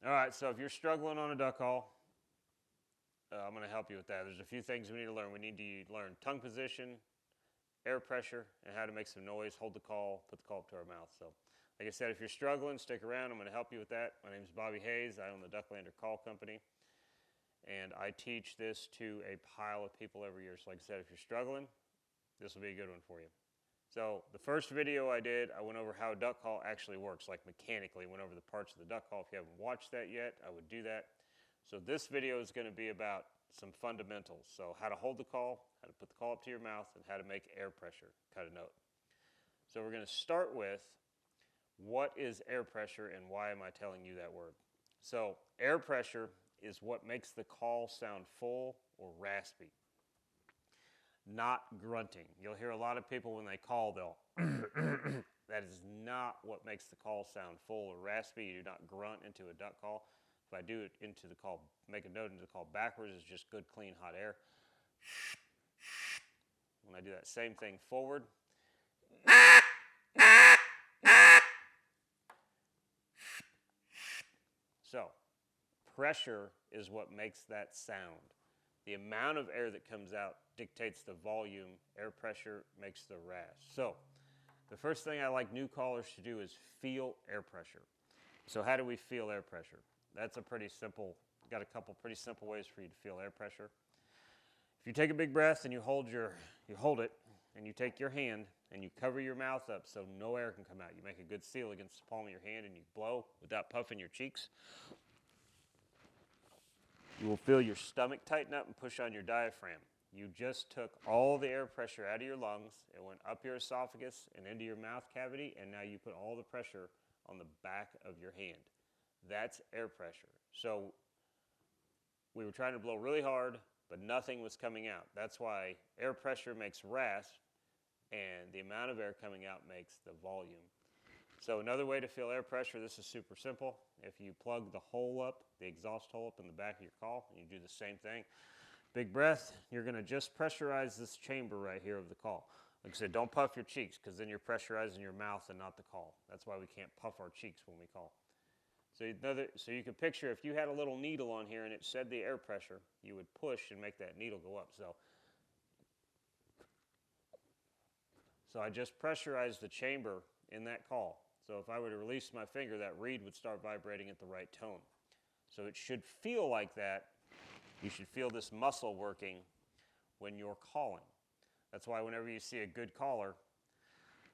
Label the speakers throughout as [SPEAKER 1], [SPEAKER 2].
[SPEAKER 1] All right, so if you're struggling on a duck call, I'm going to help you with that. There's a few things we need to learn. We need to learn tongue position, air pressure, and how to make some noise, hold the call, put the call up to our mouth. So, like I said, if you're struggling, stick around. I'm going to help you with that. My name is Bobby Hayes. I own the Ducklander Call Company, and I teach this to a pile of people every year. So, like I said, if you're struggling, this will be a good one for you. So, the first video I did, I went over how a duck call actually works, like mechanically, went over the parts of the duck call. If you haven't watched that yet, I would do that. So this video is going to be about some fundamentals. So how to hold the call, how to put the call up to your mouth, and how to make air pressure kind of note. So we're going to start with what is air pressure and why am I telling you that word? So air pressure is what makes the call sound full or raspy, not grunting. You'll hear a lot of people when they call, they'll that is not what makes the call sound full or raspy. You do not grunt into a duck call. If I do it into the call, make a note into the call backwards, it's just good, clean, hot air. When I do that same thing forward, so pressure is what makes that sound. The amount of air that comes out dictates the volume. Air pressure makes the rasp. So the first thing I like new callers to do is feel air pressure. So how do we feel air pressure? That's a pretty simple, got a couple pretty simple ways for you to feel air pressure. If you take a big breath and you hold it, and you take your hand and you cover your mouth up so no air can come out. You make a good seal against the palm of your hand and you blow without puffing your cheeks. You will feel your stomach tighten up and push on your diaphragm. You just took all the air pressure out of your lungs. It went up your esophagus and into your mouth cavity, and now you put all the pressure on the back of your hand. That's air pressure. So we were trying to blow really hard, but nothing was coming out. That's why air pressure makes rasp, and the amount of air coming out makes the volume. So another way to feel air pressure, this is super simple. If you plug the hole up, the exhaust hole up in the back of your call, and you do the same thing, big breath, you're going to just pressurize this chamber right here of the call. Like I said, don't puff your cheeks because then you're pressurizing your mouth and not the call. That's why we can't puff our cheeks when we call. So you can picture if you had a little needle on here and it said the air pressure, you would push and make that needle go up. So I just pressurized the chamber in that call. So if I were to release my finger, that reed would start vibrating at the right tone. So it should feel like that. You should feel this muscle working when you're calling. That's why whenever you see a good caller,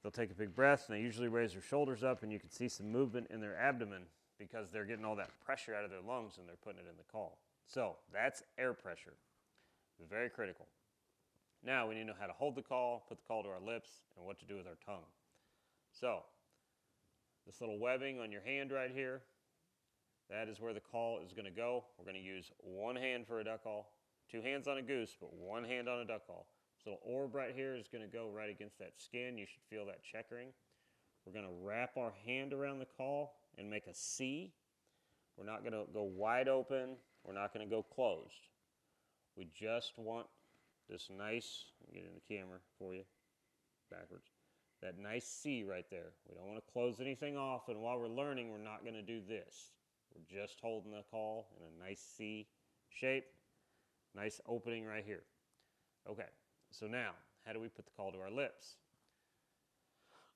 [SPEAKER 1] they'll take a big breath and they usually raise their shoulders up and you can see some movement in their abdomen because they're getting all that pressure out of their lungs and they're putting it in the call. So that's air pressure. It's very critical. Now we need to know how to hold the call, put the call to our lips, and what to do with our tongue. So this little webbing on your hand right here, that is where the call is going to go. We're going to use one hand for a duck call, two hands on a goose, but one hand on a duck call. This little orb right here is going to go right against that skin. You should feel that checkering. We're going to wrap our hand around the call and make a C. We're not going to go wide open. We're not going to go closed. We just want this nice, let me get it in the camera for you, backwards. That nice C right there. We don't want to close anything off, and while we're learning, we're not going to do this. We're just holding the call in a nice C shape, nice opening right here. Okay, so now, how do we put the call to our lips?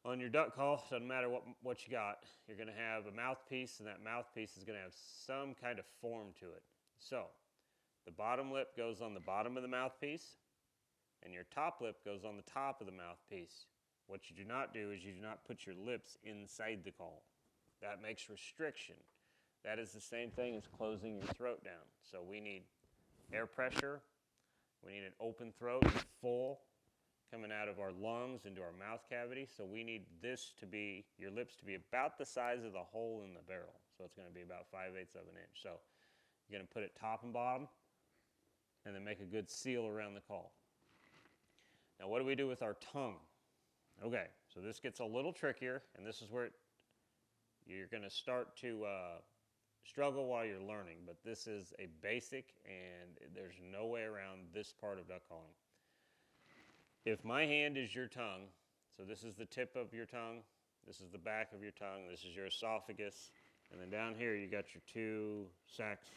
[SPEAKER 1] On your duck call, doesn't matter what you got, you're going to have a mouthpiece, and that mouthpiece is going to have some kind of form to it. So, the bottom lip goes on the bottom of the mouthpiece, and your top lip goes on the top of the mouthpiece. What you do not do is you do not put your lips inside the call. That makes restriction. That is the same thing as closing your throat down. So we need air pressure. We need an open throat, full, coming out of our lungs into our mouth cavity. So we need this to be, your lips to be about the size of the hole in the barrel. So it's going to be about 5/8 of an inch. So you're going to put it top and bottom, and then make a good seal around the call. Now what do we do with our tongue? Okay, so this gets a little trickier, and this is where you're going to start to struggle while you're learning, but this is a basic, and there's no way around this part of duck calling. If my hand is your tongue, so this is the tip of your tongue, this is the back of your tongue, this is your esophagus, And then down here, you got your 2 sacs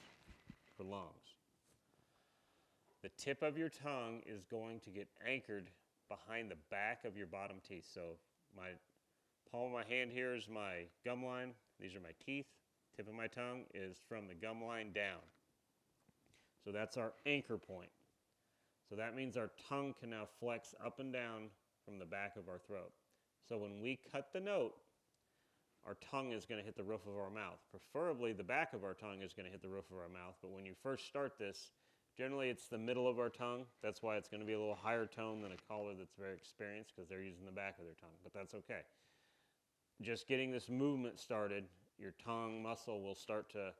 [SPEAKER 1] for lungs. The tip of your tongue is going to get anchored behind the back of your bottom teeth. So my palm of my hand here is my gum line. These are my teeth. Tip of my tongue is from the gum line down. So that's our anchor point. So that means our tongue can now flex up and down from the back of our throat. So when we cut the note, our tongue is going to hit the roof of our mouth. Preferably the back of our tongue is going to hit the roof of our mouth, but when you first start this, generally it's the middle of our tongue. That's why it's going to be a little higher tone than a caller that's very experienced, because they're using the back of their tongue, but that's okay. Just getting this movement started, your tongue muscle will start to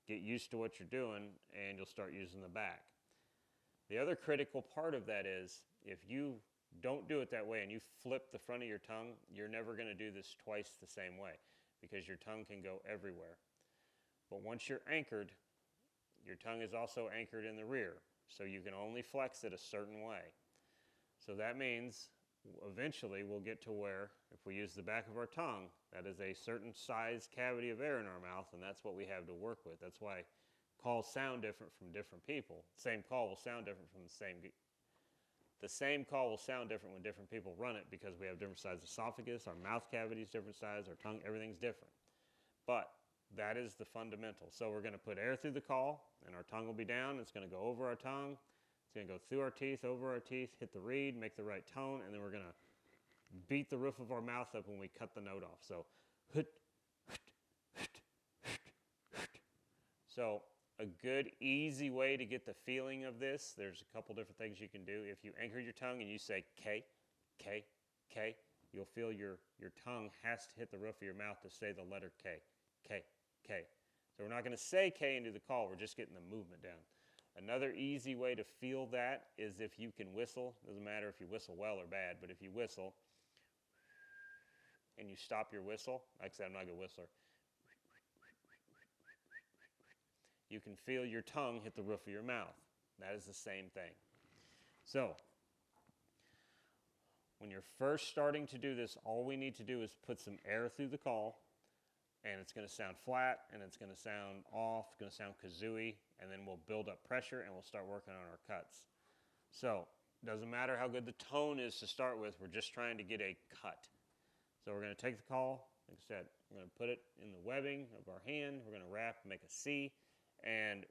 [SPEAKER 1] get used to what you're doing, and you'll start using the back. The other critical part of that is, if you don't do it that way and you flip the front of your tongue, you're never going to do this twice the same way, because your tongue can go everywhere. But once you're anchored, your tongue is also anchored in the rear, so you can only flex it a certain way. So that means eventually we'll get to where, if we use the back of our tongue, that is a certain size cavity of air in our mouth, and that's what we have to work with. That's why calls sound different from different people. Same call will sound different from the same call will sound different when different people run it, because we have different size esophagus, our mouth cavity is different size, our tongue, everything's different. But that is the fundamental. So we're going to put air through the call, and our tongue will be down. It's going to go over our tongue. It's going to go through our teeth, over our teeth, hit the reed, make the right tone, and then we're going to beat the roof of our mouth up when we cut the note off. So, so a good, easy way to get the feeling of this, there's a couple different things you can do. If you anchor your tongue and you say K, K, K, you'll feel your tongue has to hit the roof of your mouth to say the letter K, K, K. So we're not going to say K into the call, we're just getting the movement down. Another easy way to feel that is if you can whistle. Doesn't matter if you whistle well or bad, but if you whistle and you stop your whistle, like I said, I'm not a good whistler, you can feel your tongue hit the roof of your mouth. That is the same thing. So when you're first starting to do this, all we need to do is put some air through the call, and it's going to sound flat, and it's going to sound off, it's going to sound kazooey, and then we'll build up pressure, and we'll start working on our cuts. So it doesn't matter how good the tone is to start with, we're just trying to get a cut. So we're going to take the call, like I said, we're going to put it in the webbing of our hand, we're going to wrap, make a C, and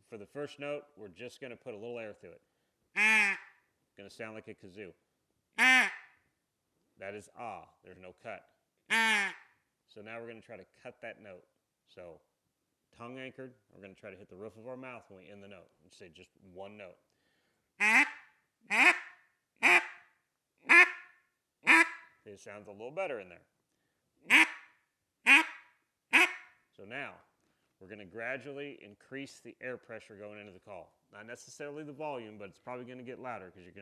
[SPEAKER 1] for the first note, we're just going to put a little air through it. It's going to sound like a kazoo. That is ah, there's no cut. So now we're going to try to cut that note. So tongue anchored, we're going to try to hit the roof of our mouth when we end the note. And say just one note. It sounds a little better in there. So now we're going to gradually increase the air pressure going into the call. Not necessarily the volume, but it's probably going to get louder, because you're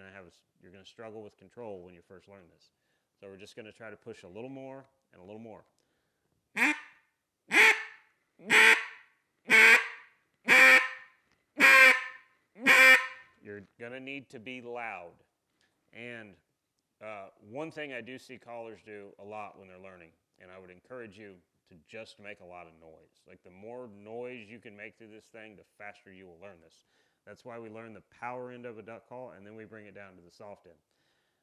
[SPEAKER 1] going to struggle with control when you first learn this. So we're just going to try to push a little more and a little more. You're going to need to be loud. And one thing I do see callers do a lot when they're learning, and I would encourage you to just make a lot of noise. Like, the more noise you can make through this thing, the faster you will learn this. That's why we learn the power end of a duck call, and then we bring it down to the soft end.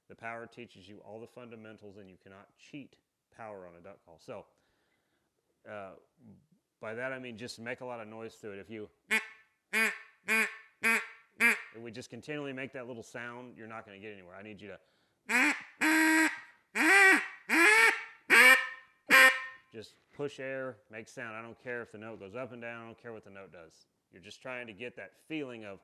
[SPEAKER 1] The power teaches you all the fundamentals, and you cannot cheat power on a duck call. So by that I mean just make a lot of noise through it. If we just continually make that little sound, you're not going to get anywhere. I need you to just push air, make sound. I don't care if the note goes up and down. I don't care what the note does. You're just trying to get that feeling of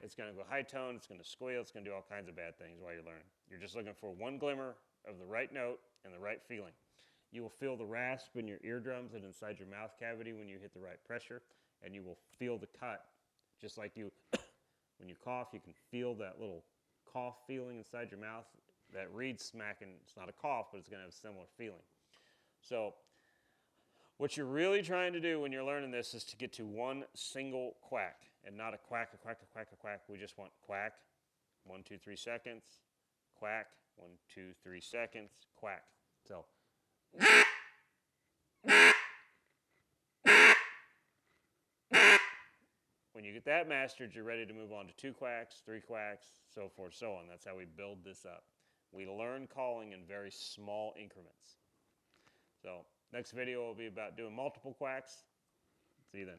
[SPEAKER 1] it's going to go high tone, it's going to squeal, it's going to do all kinds of bad things while you're learning. You're just looking for one glimmer of the right note and the right feeling. You will feel the rasp in your eardrums and inside your mouth cavity when you hit the right pressure, and you will feel the cut. Just like you, when you cough, you can feel that little cough feeling inside your mouth. That reed smacking, it's not a cough, but it's going to have a similar feeling. So what you're really trying to do when you're learning this is to get to one single quack, and not a quack, a quack, a quack, a quack. We just want quack, 1, 2, 3 seconds, quack, 1, 2, 3 seconds, quack. So when you get that mastered, you're ready to move on to 2 quacks, 3 quacks, so forth, so on. That's how we build this up. We learn calling in very small increments. So next video will be about doing multiple quacks. See you then.